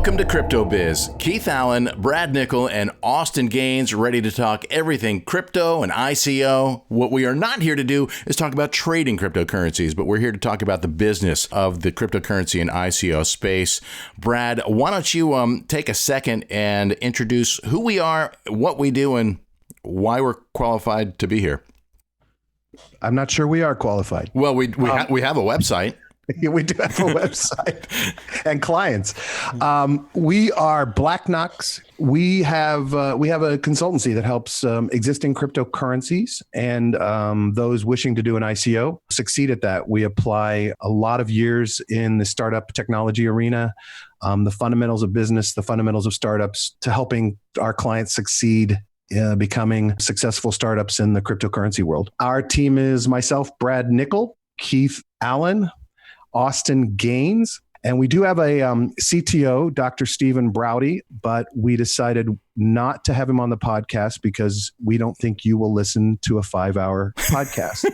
Welcome to CryptoBiz. Keith Allen, Brad Nickel, and Austin Gaines ready to talk everything crypto and ICO. What we are not here to do is talk about trading cryptocurrencies, but we're here to talk about the business of the cryptocurrency and ICO space. Brad, why don't you take a second and introduce who we are, what we do, and why we're qualified to be here. I'm not sure we are qualified. Well, we have a website. We do have a website and clients. We are Blacknox. We have a consultancy that helps existing cryptocurrencies and those wishing to do an ICO succeed at that. We apply a lot of years in the startup technology arena, the fundamentals of business, the fundamentals of startups, to helping our clients succeed becoming successful startups in the cryptocurrency world. Our team is myself, Brad Nickel, Keith Allen, Austin Gaines, and we do have a CTO, Dr. Stephen Browdy, but we decided not to have him on the podcast because we don't think you will listen to a 5-hour podcast.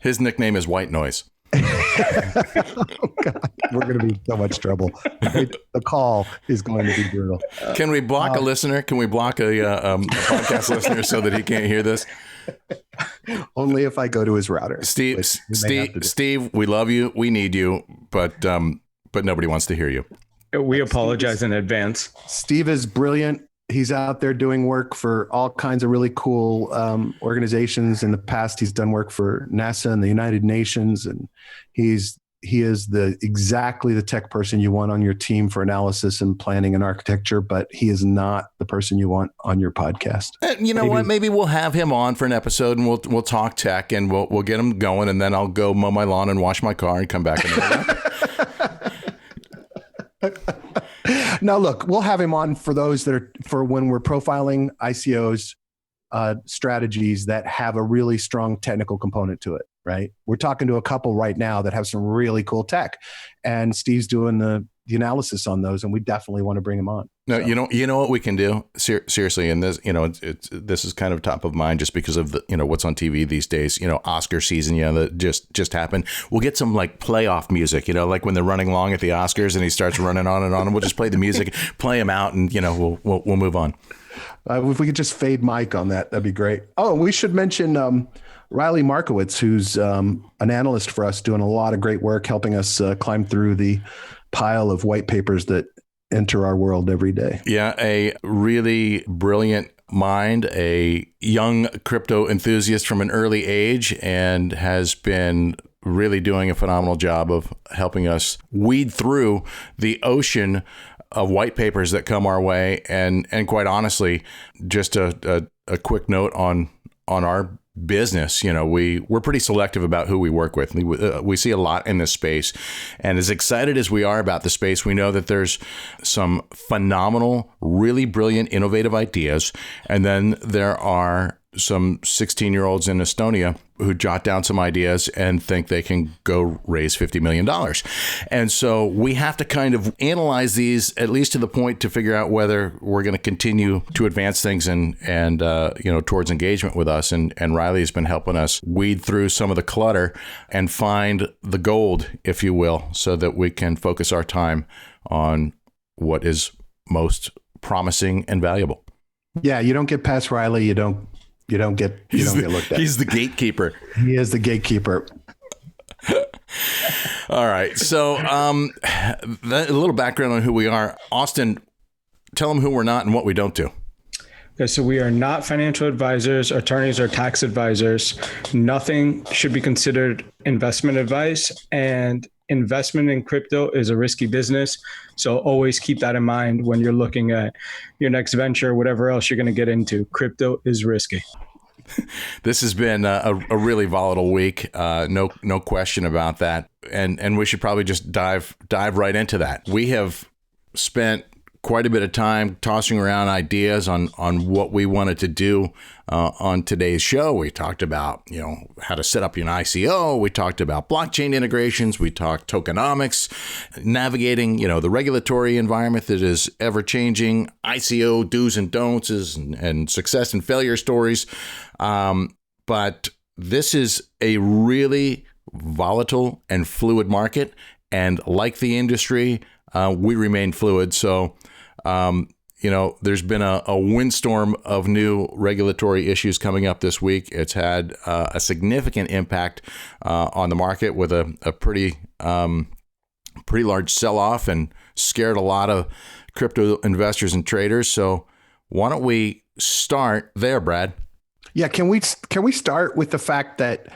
His nickname is White Noise. Oh God, we're going to be in so much trouble. The call is going to be brutal. Can we block a listener? Can we block a podcast listener so that he can't hear this? Only if I go to his router. Steve, we love you. We need you, but nobody wants to hear you. We apologize in advance. Steve is brilliant. He's out there doing work for all kinds of really cool organizations. In the past, he's done work for NASA and the United Nations, and he is exactly the tech person you want on your team for analysis and planning and architecture, but he is not the person you want on your podcast. You know what? Maybe we'll have him on for an episode and we'll talk tech and we'll get him going, and then I'll go mow my lawn and wash my car and come back. Now, look, we'll have him on for those that are for when we're profiling ICOs strategies that have a really strong technical component to it, right? We're talking to a couple right now that have some really cool tech, and Steve's doing the analysis on those, and we definitely want to bring him on. No, so. You know what we can do seriously, and this, this is kind of top of mind just because of the, what's on TV these days, Oscar season, that just happened. We'll get some like playoff music, like when they're running long at the Oscars and he starts running on, and we'll just play the music, play him out, and we'll move on. If we could just fade Mike on that, that'd be great. Oh, we should mention Riley Markowitz, who's an analyst for us, doing a lot of great work, helping us climb through the pile of white papers that enter our world every day. Yeah, a really brilliant mind, a young crypto enthusiast from an early age, and has been really doing a phenomenal job of helping us weed through the ocean of white papers that come our way. And quite honestly, just a quick note on our business, we're pretty selective about who we work with. We see a lot in this space, and as excited as we are about the space, we know that there's some phenomenal, really brilliant, innovative ideas, and then there are some 16-year-olds in Estonia who jot down some ideas and think they can go raise $50 million. And so we have to kind of analyze these, at least to the point to figure out whether we're going to continue to advance things and towards engagement with us. And Riley's been helping us weed through some of the clutter and find the gold, if you will, so that we can focus our time on what is most promising and valuable. Yeah, you don't get past Riley, you don't get looked at. He's the gatekeeper. He is the gatekeeper. All right. So a little background on who we are. Austin, tell them who we're not and what we don't do. Okay, so we are not financial advisors, attorneys, or tax advisors. Nothing should be considered investment advice, and investment in crypto is a risky business. So always keep that in mind when you're looking at your next venture, whatever else you're going to get into. Crypto is risky. This has been a really volatile week. No question about that. And we should probably just dive right into that. We have spent quite a bit of time tossing around ideas on what we wanted to do on today's show. We talked about, how to set up an ICO. We talked about blockchain integrations. We talked tokenomics, navigating, the regulatory environment that is ever changing, ICO do's and don'ts and success and failure stories. But this is a really volatile and fluid market. And like the industry, we remain fluid. So, there's been a windstorm of new regulatory issues coming up this week. It's had a significant impact on the market with a pretty large sell-off and scared a lot of crypto investors and traders. So why don't we start there, Brad? Yeah, can we start with the fact that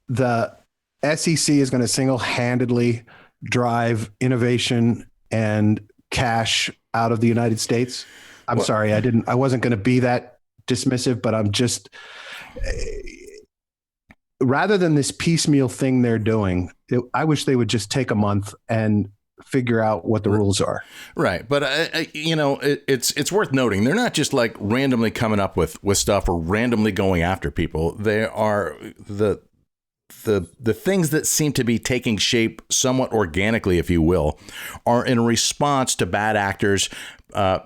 the SEC is going to single-handedly drive innovation and cash out of the United States? I'm sorry, I wasn't going to be that dismissive, but I'm just, rather than this piecemeal thing they're doing, I wish they would just take a month and figure out what the rules are. Right. But, it's worth noting, they're not just like randomly coming up with stuff or randomly going after people. They are the things that seem to be taking shape somewhat organically, if you will, are in response to bad actors,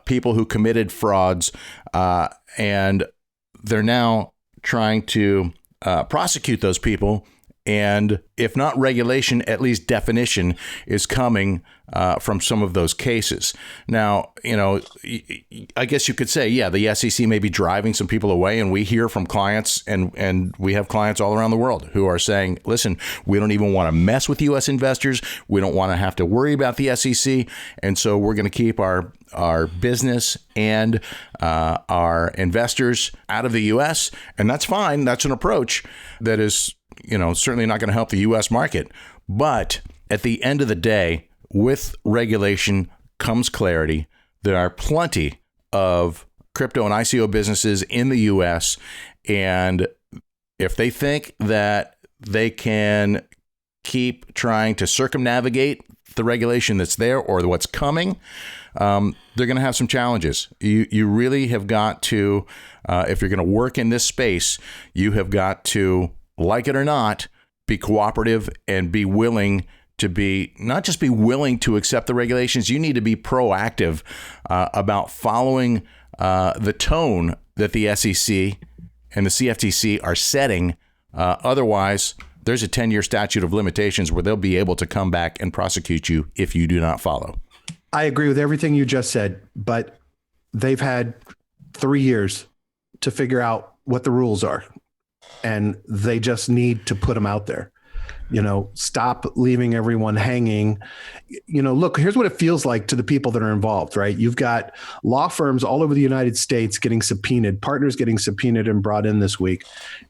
people who committed frauds, and they're now trying to prosecute those people. And if not regulation, at least definition is coming from some of those cases. Now, I guess you could say, yeah, the SEC may be driving some people away. And we hear from clients and we have clients all around the world who are saying, listen, we don't even want to mess with U.S. investors. We don't want to have to worry about the SEC. And so we're going to keep our business and our investors out of the U.S. And that's fine. That's an approach that is certainly not going to help the U.S. market. But at the end of the day, with regulation comes clarity. There are plenty of crypto and ICO businesses in the U.S. And if they think that they can keep trying to circumnavigate the regulation that's there or what's coming, they're going to have some challenges. You really have got to, if you're going to work in this space, you have got to, like it or not, be cooperative and be willing to not just be willing to accept the regulations. You need to be proactive about following the tone that the SEC and the CFTC are setting. Otherwise, there's a 10-year statute of limitations where they'll be able to come back and prosecute you if you do not follow. I agree with everything you just said, but they've had 3 years to figure out what the rules are. And they just need to put them out there. Stop leaving everyone hanging. Look, here's what it feels like to the people that are involved, right? You've got law firms all over the United States getting subpoenaed, partners getting subpoenaed and brought in this week.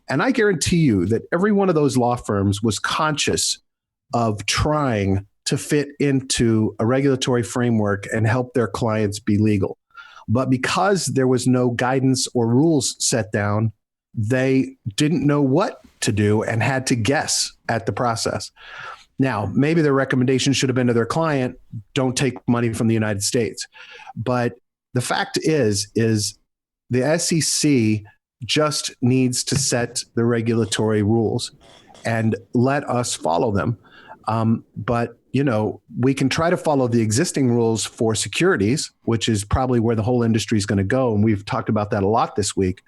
And I guarantee you that every one of those law firms was conscious of trying to fit into a regulatory framework and help their clients be legal. But because there was no guidance or rules set down, they didn't know what to do and had to guess at the process. Now, maybe their recommendation should have been to their client, don't take money from the United States. But the fact is the SEC just needs to set the regulatory rules and let us follow them. But we can try to follow the existing rules for securities, which is probably where the whole industry is going to go. And we've talked about that a lot this week.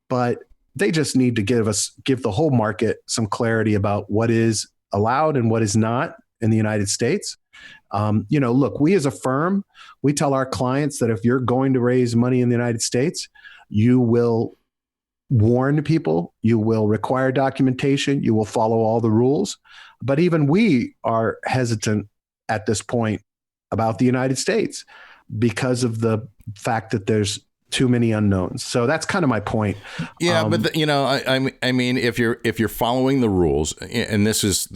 But they just need to give the whole market some clarity about what is allowed and what is not in the United States. Look, we as a firm, we tell our clients that if you're going to raise money in the United States, you will warn people, you will require documentation, you will follow all the rules. But even we are hesitant at this point about the United States because of the fact that there's too many unknowns. So that's kind of my point. Yeah, but I mean, if you're following the rules, and this is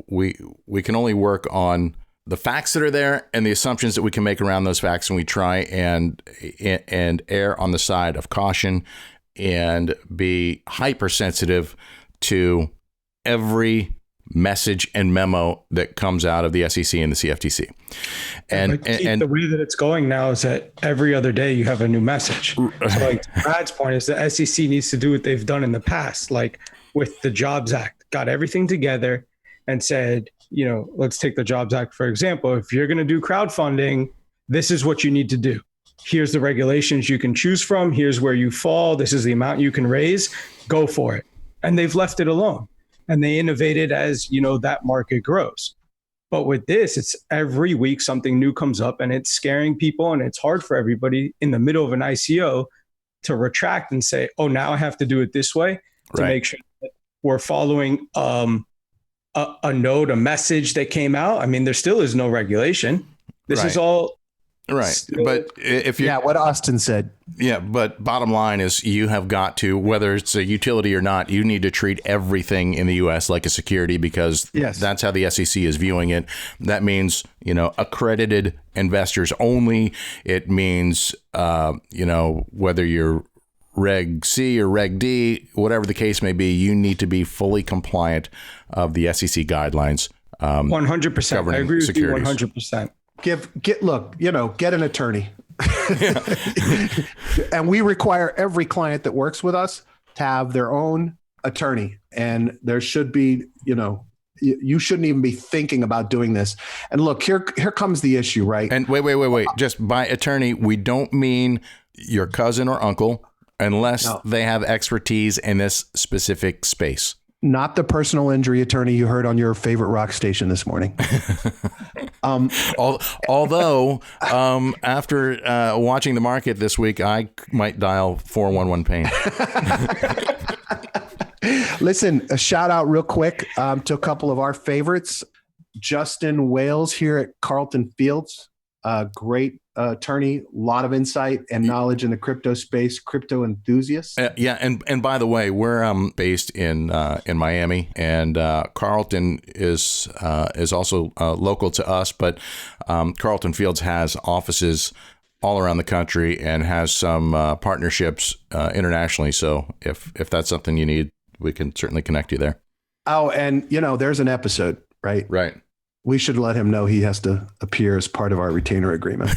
we can only work on the facts that are there and the assumptions that we can make around those facts, and we try and err on the side of caution and be hypersensitive to every message and memo that comes out of the SEC and the CFTC. And the way that it's going now is that every other day you have a new message. So like Brad's point is the SEC needs to do what they've done in the past, like with the Jobs Act, got everything together and said, let's take the Jobs Act, for example. If you're going to do crowdfunding, this is what you need to do. Here's the regulations you can choose from. Here's where you fall. This is the amount you can raise. Go for it. And they've left it alone. And they innovated as, that market grows. But with this, it's every week something new comes up and it's scaring people, and it's hard for everybody in the middle of an ICO to retract and say, oh, now I have to do it this way to make sure that we're following a note, a message that came out. I mean, there still is no regulation. This is all But if you, what Austin said. Yeah, but bottom line is you have got to, whether it's a utility or not, you need to treat everything in the U.S. like a security, because that's how the SEC is viewing it. That means, accredited investors only. It means, whether you're Reg C or Reg D, whatever the case may be, you need to be fully compliant of the SEC guidelines. 100%. I agree with securities. You 100%. Get an attorney. And we require every client that works with us to have their own attorney. And there should be, you shouldn't even be thinking about doing this. And look, here comes the issue, right? And wait. Just by attorney, we don't mean your cousin or uncle, unless they have expertise in this specific space. Not the personal injury attorney you heard on your favorite rock station this morning. Although, after watching the market this week, I might dial 411 pain. Listen, a shout out real quick to a couple of our favorites. Justin Wales here at Carlton Fields, great attorney, a lot of insight and knowledge in the crypto space, crypto enthusiast. And by the way, we're based in Miami, and Carlton is also local to us, but Carlton Fields has offices all around the country and has some partnerships internationally. So if that's something you need, we can certainly connect you there. Oh, and there's an episode, right? Right. We should let him know he has to appear as part of our retainer agreement.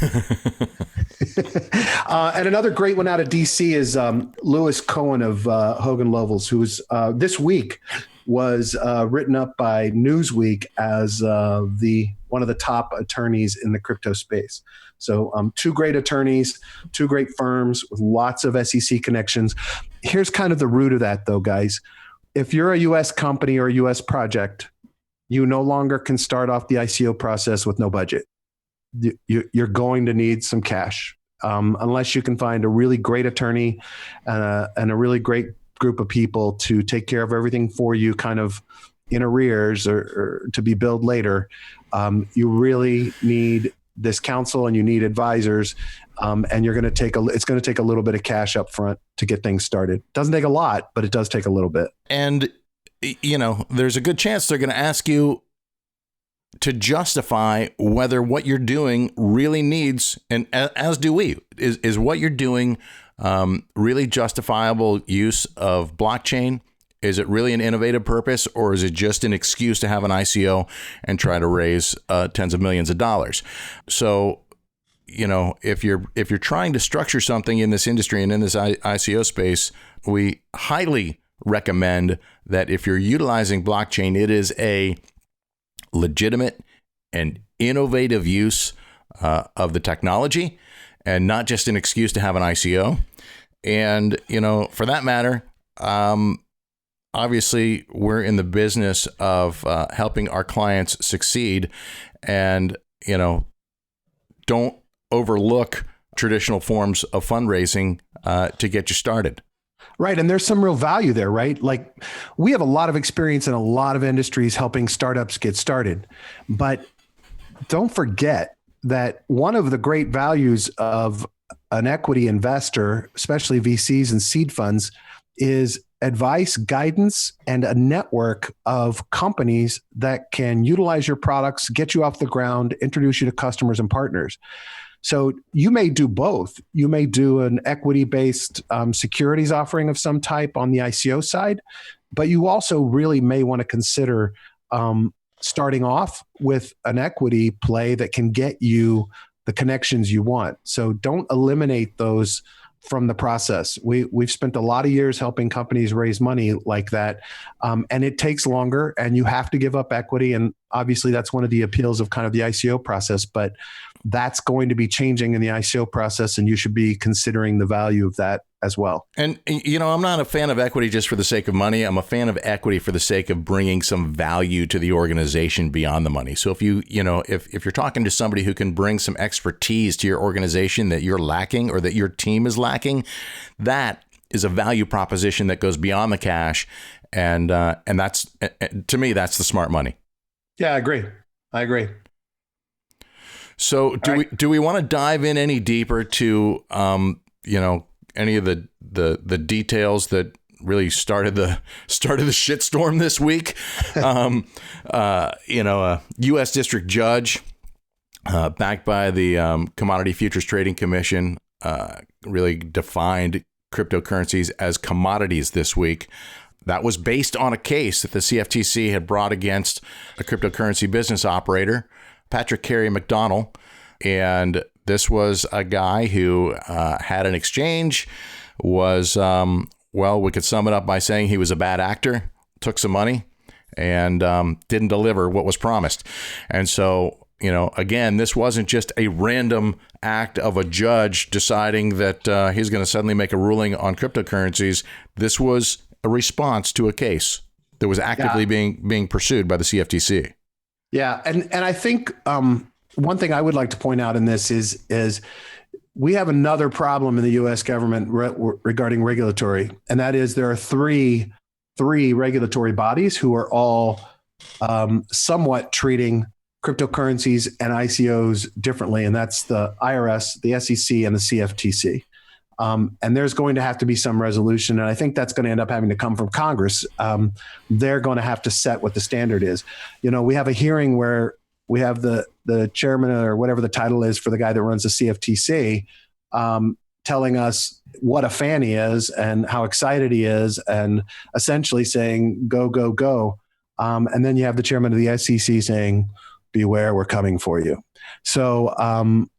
And another great one out of DC is Lewis Cohen of Hogan Lovells, who's this week was written up by Newsweek as one of the top attorneys in the crypto space. So two great attorneys, two great firms with lots of SEC connections. Here's kind of the root of that, though, guys. If you're a U.S. company or a U.S. project, you no longer can start off the ICO process with no budget. You're going to need some cash, unless you can find a really great attorney and a really great group of people to take care of everything for you, kind of in arrears or to be billed later. You really need this counsel and you need advisors, and it's going to take a little bit of cash up front to get things started. Doesn't take a lot, but it does take a little bit. And there's a good chance they're going to ask you to justify whether what you're doing really needs, and as do we, is what you're doing really justifiable use of blockchain? Is it really an innovative purpose, or is it just an excuse to have an ICO and try to raise tens of millions of dollars? So, if you're trying to structure something in this industry and in this ICO space, we highly recommend that if you're utilizing blockchain, it is a legitimate and innovative use of the technology, and not just an excuse to have an ICO. And, for that matter, obviously we're in the business of helping our clients succeed, and, don't overlook traditional forms of fundraising to get you started. Right. And there's some real value there, right? Like, we have a lot of experience in a lot of industries helping startups get started. But don't forget that one of the great values of an equity investor, especially VCs and seed funds, is advice, guidance, and a network of companies that can utilize your products, get you off the ground, introduce you to customers and partners. So you may do both. You may do an equity-based securities offering of some type on the ICO side, but you also really may want to consider starting off with an equity play that can get you the connections you want. So don't eliminate those from the process. We've spent a lot of years helping companies raise money like that, and it takes longer, and you have to give up equity. And obviously, that's one of the appeals of kind of the ICO process. But that's going to be changing in the ICO process, and you should be considering the value of that as well. And, I'm not a fan of equity just for the sake of money. I'm a fan of equity for the sake of bringing some value to the organization beyond the money. So if if you're talking to somebody who can bring some expertise to your organization that you're lacking or that your team is lacking, that is a value proposition that goes beyond the cash. And that's, to me, that's the smart money. Yeah, I agree. So do we want to dive in any deeper to, any of the details that really started the shitstorm this week? A U.S. district judge, backed by the Commodity Futures Trading Commission, really defined cryptocurrencies as commodities this week. That was based on a case that the CFTC had brought against a cryptocurrency business operator, Patrick Carey McDonald. And this was a guy who had an exchange, was, we could sum it up by saying he was a bad actor, took some money, and didn't deliver what was promised. And so, again, this wasn't just a random act of a judge deciding that he's going to suddenly make a ruling on cryptocurrencies. This was a response to a case that was actively being pursued by the CFTC. Yeah. And I think one thing I would like to point out in this is we have another problem in the U.S. government regarding regulatory, and that is there are three regulatory bodies who are all somewhat treating cryptocurrencies and ICOs differently, and that's the IRS, the SEC, and the CFTC. And there's going to have to be some resolution, and I think that's going to end up having to come from Congress. They're going to have to set what the standard is. We have a hearing where we have the chairman or whatever the title is for the guy that runs the CFTC telling us what a fan he is and how excited he is and essentially saying, go, go, go. And then you have the chairman of the SEC saying, beware, we're coming for you. So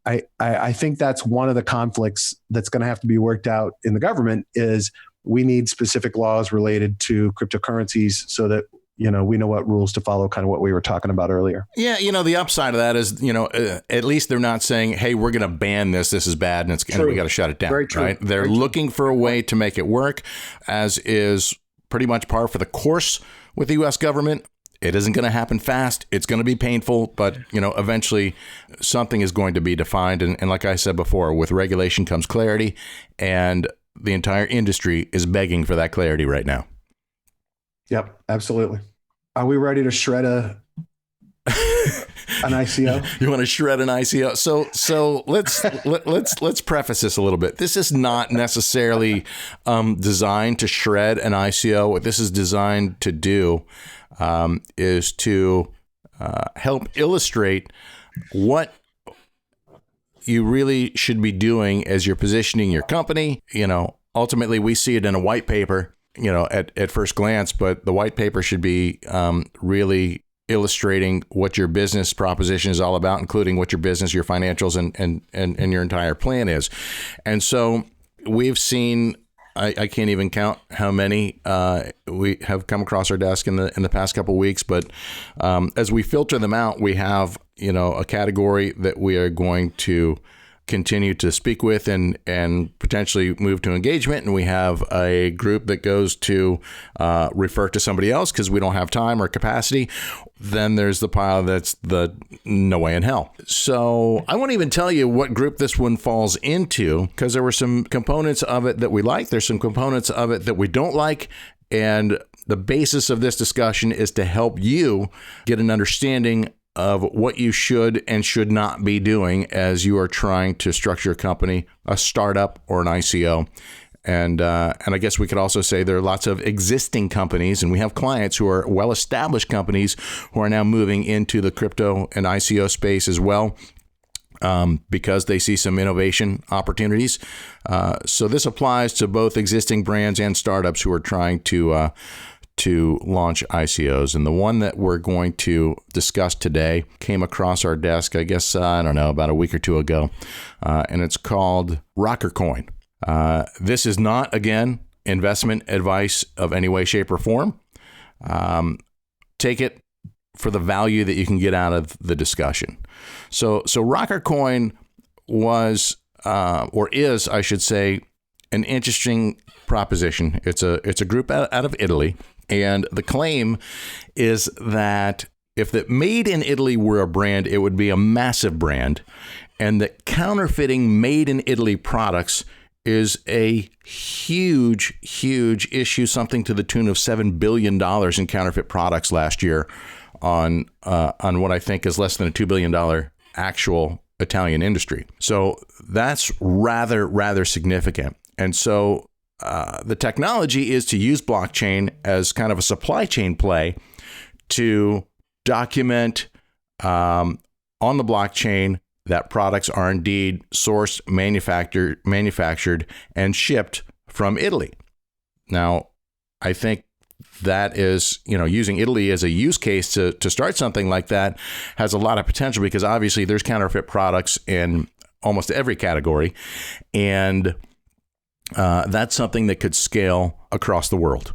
I think that's one of the conflicts that's going to have to be worked out in the government is we need specific laws related to cryptocurrencies so that we know what rules to follow, kind of what we were talking about earlier. Yeah, the upside of that is, at least they're not saying, hey, we're going to ban this. This is bad and we got to shut it down. Very true. Right? They're Very looking for a way to make it work, as is pretty much par for the course with the U.S. government. It isn't going to happen fast. It's going to be painful, but eventually something is going to be defined. And like I said before, with regulation comes clarity, and the entire industry is begging for that clarity right now. Yep, absolutely. Are we ready to shred an ICO? You want to shred an ICO? So let's preface this a little bit. This is not necessarily designed to shred an ICO. What this is designed to do is to help illustrate what you really should be doing as you're positioning your company. Ultimately, we see it in a white paper, at first glance, but the white paper should be really illustrating what your business proposition is all about, including what your business, your financials, and your entire plan is. And so we've seen, I can't even count how many we have come across our desk in the past couple of weeks, but as we filter them out, we have a category that we are going to continue to speak with and potentially move to engagement. And we have a group that goes to refer to somebody else because we don't have time or capacity. Then there's the pile that's the no way in hell. So I won't even tell you what group this one falls into because there were some components of it that we like. There's some components of it that we don't like. And the basis of this discussion is to help you get an understanding of what you should and should not be doing as you are trying to structure a company, a startup, or an ICO. And I guess we could also say there are lots of existing companies, and we have clients who are well-established companies who are now moving into the crypto and ICO space as well because they see some innovation opportunities. So this applies to both existing brands and startups who are trying to launch ICOs. And the one that we're going to discuss today came across our desk, I guess, about a week or two ago. And it's called RockerCoin. This is not, again, investment advice of any way, shape, or form. Take it for the value that you can get out of the discussion. So RockerCoin was, or is, I should say, an interesting proposition. It's a group out of Italy, and the claim is that if the Made in Italy were a brand, it would be a massive brand, and that counterfeiting Made in Italy products is a huge, huge issue, something to the tune of $7 billion in counterfeit products last year on what I think is less than a $2 billion actual Italian industry. So that's rather significant. And so the technology is to use blockchain as kind of a supply chain play to document on the blockchain that products are indeed sourced, manufactured, and shipped from Italy. Now, I think that is, using Italy as a use case to start something like that has a lot of potential, because obviously there's counterfeit products in almost every category. And that's something that could scale across the world.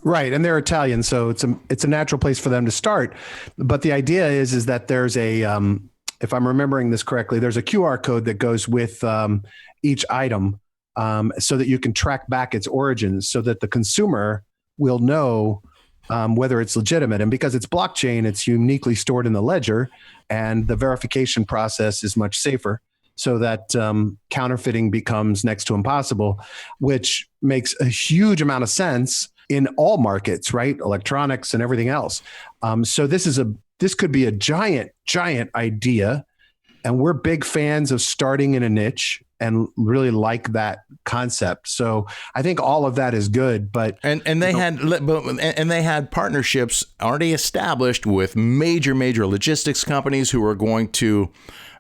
Right. And they're Italian, so it's a natural place for them to start. But the idea is that there's a, if I'm remembering this correctly, there's a QR code that goes with each item so that you can track back its origins, so that the consumer will know whether it's legitimate. And because it's blockchain, it's uniquely stored in the ledger, and the verification process is much safer, so that counterfeiting becomes next to impossible, which makes a huge amount of sense in all markets, right? Electronics and everything else. So this could be a giant idea. And we're big fans of starting in a niche and really like that concept. So I think all of that is good, but they had partnerships already established with major logistics companies who are going to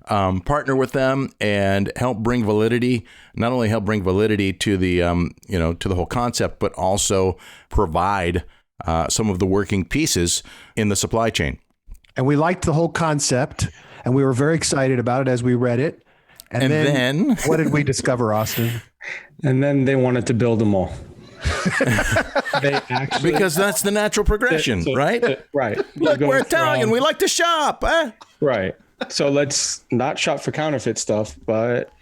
partner with them and help bring validity, not only help bring validity to the to the whole concept, but also provide some of the working pieces in the supply chain. And we liked the whole concept, and we were very excited about it as we read it. And then what did we discover, Austin? And then they wanted to build them all. Because that's the natural progression, right? Right. Look, we're Italian. We like to shop. Right. So let's not shop for counterfeit stuff, but,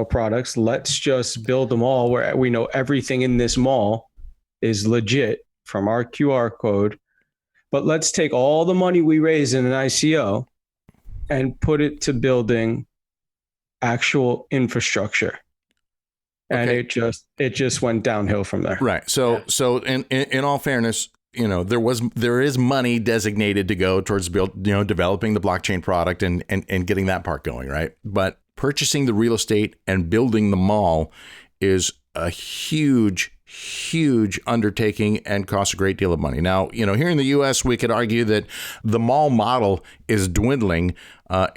products. Let's just build them all where we know everything in this mall is legit from our QR code. But let's take all the money we raise in an ICO and put it to building actual infrastructure. And it just went downhill from there. Right. So in all fairness, there is money designated to go towards developing the blockchain product and getting that part going, right? But purchasing the real estate and building the mall is a huge undertaking and costs a great deal of money. Now, here in the U.S., we could argue that the mall model is dwindling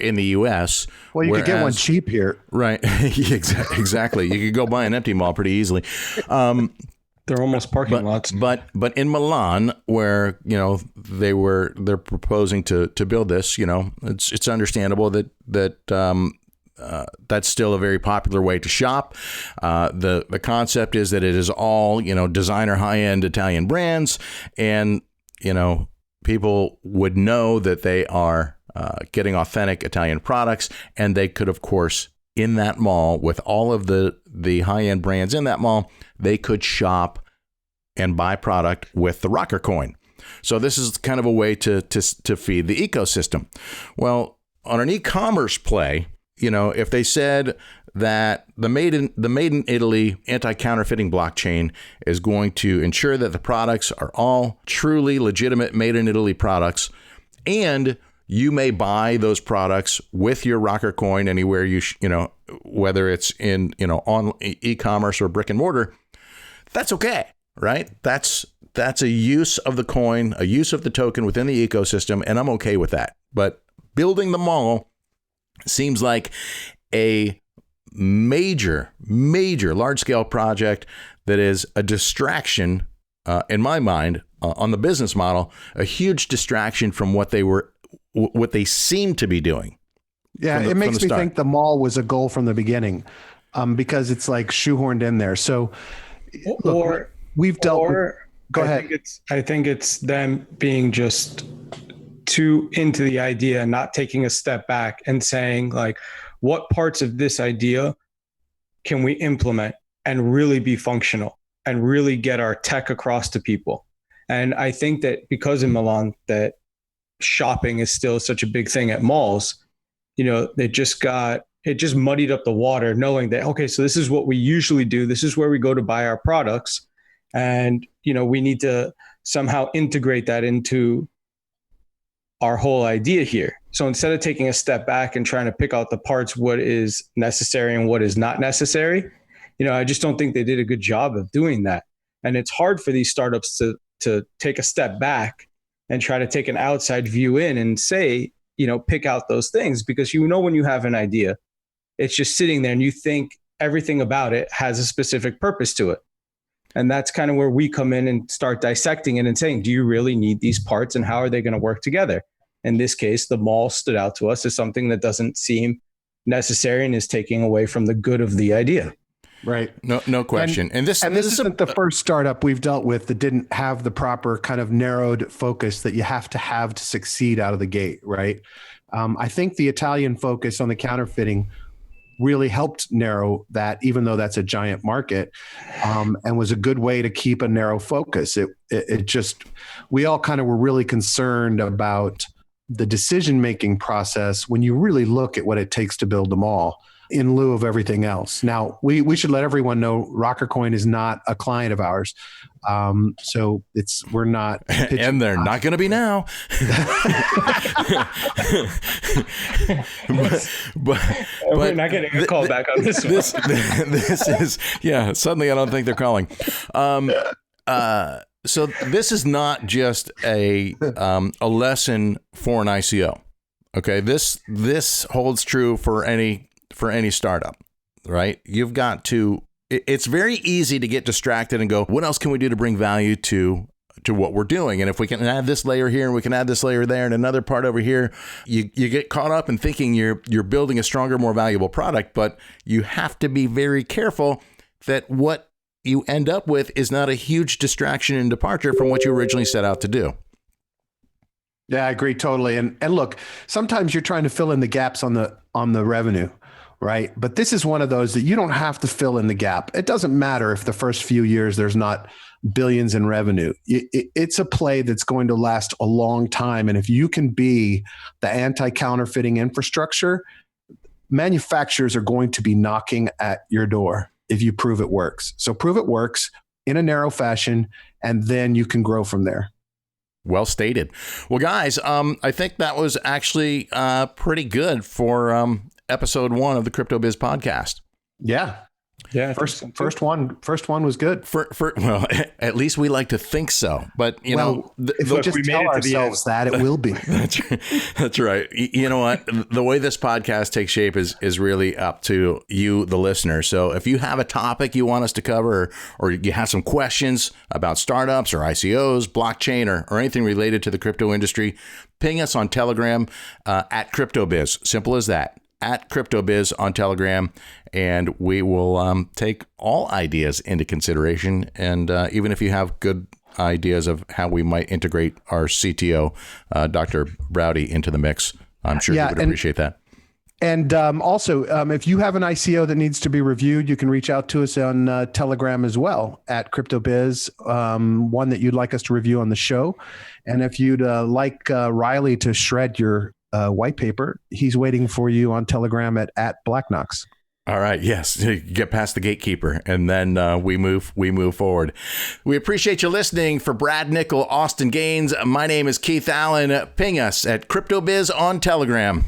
in the U.S. Well, you could get one cheap here. Right. Exactly. You could go buy an empty mall pretty easily. They're almost parking lots. But in Milan, where they're proposing to build this, it's understandable that that's still a very popular way to shop. The concept is that it is all designer high-end Italian brands, and people would know that they are getting authentic Italian products, and they could, of course, in that mall with all of the high-end brands in that mall, they could shop and buy product with the Rocker coin. So this is kind of a way to feed the ecosystem. Well, on an e-commerce play, if they said that the made in Italy anti-counterfeiting blockchain is going to ensure that the products are all truly legitimate made in Italy products, and you may buy those products with your Rocker coin anywhere whether it's in on e-commerce or brick and mortar, that's okay, right? That's a use of the coin, a use of the token within the ecosystem, and I'm okay with that. But building the mall seems like a major large-scale project that is a distraction, in my mind, on the business model, a huge distraction from what they seem to be doing. Yeah, it makes me think the mall was a goal from the beginning, because it's like shoehorned in there. So, look, we've dealt with. Go ahead. I think it's them being just too into the idea and not taking a step back and saying, like, what parts of this idea can we implement and really be functional and really get our tech across to people. And I think that because in Milan that shopping is still such a big thing at malls, it just muddied up the water, knowing that, okay, so this is what we usually do. This is where we go to buy our products. And, we need to somehow integrate that into our whole idea here. So instead of taking a step back and trying to pick out the parts, what is necessary and what is not necessary, I just don't think they did a good job of doing that. And it's hard for these startups to take a step back and try to take an outside view in and say, pick out those things, because when you have an idea, it's just sitting there and you think everything about it has a specific purpose to it. And that's kind of where we come in and start dissecting it and saying, do you really need these parts and how are they going to work together? In this case, the mall stood out to us as something that doesn't seem necessary and is taking away from the good of the idea. Right. No question. And this isn't the first startup we've dealt with that didn't have the proper kind of narrowed focus that you have to succeed out of the gate. Right. I think the Italian focus on the counterfeiting really helped narrow that, even though that's a giant market, and was a good way to keep a narrow focus. We all kind of were really concerned about the decision-making process when you really look at what it takes to build them all in lieu of everything else. Now, we should let everyone know RockerCoin is not a client of ours. So we're not. And they're not going to be now. but we're not getting a call back on this one. This is, suddenly I don't think they're calling. So this is not just a lesson for an ICO. Okay. This holds true for any startup, right? You've got to, it's very easy to get distracted and go, what else can we do to bring value to what we're doing? And if we can add this layer here and we can add this layer there and another part over here, you get caught up in thinking you're building a stronger, more valuable product, but you have to be very careful that what you end up with is not a huge distraction and departure from what you originally set out to do. Yeah, I agree totally. And look, sometimes you're trying to fill in the gaps on the revenue. Right. But this is one of those that you don't have to fill in the gap. It doesn't matter if the first few years there's not billions in revenue. It's a play that's going to last a long time. And if you can be the anti-counterfeiting infrastructure, manufacturers are going to be knocking at your door if you prove it works. So prove it works in a narrow fashion, and then you can grow from there. Well stated. Well, guys, I think that was actually pretty good for episode 1 of the CryptoBiz podcast. Yeah. First one was good. Well, at least we like to think so. But if we just tell ourselves that, it will be. That's right. You know what? The way this podcast takes shape is really up to you, the listener. So if you have a topic you want us to cover, or you have some questions about startups or ICOs, blockchain, or anything related to the crypto industry, ping us on Telegram at CryptoBiz. Simple as that. At CryptoBiz on Telegram, and we will take all ideas into consideration. And even if you have good ideas of how we might integrate our CTO, Dr. Browdy, into the mix, I'm sure he would appreciate that. And also, if you have an ICO that needs to be reviewed, you can reach out to us on Telegram as well at CryptoBiz, one that you'd like us to review on the show. And if you'd like Riley to shred your white paper, he's waiting for you on Telegram at Blacknox. All right. Yes. Get past the gatekeeper, and then we move forward. We appreciate you listening. For Brad Nickel, Austin Gaines, my name is Keith Allen. Ping us at CryptoBiz on Telegram.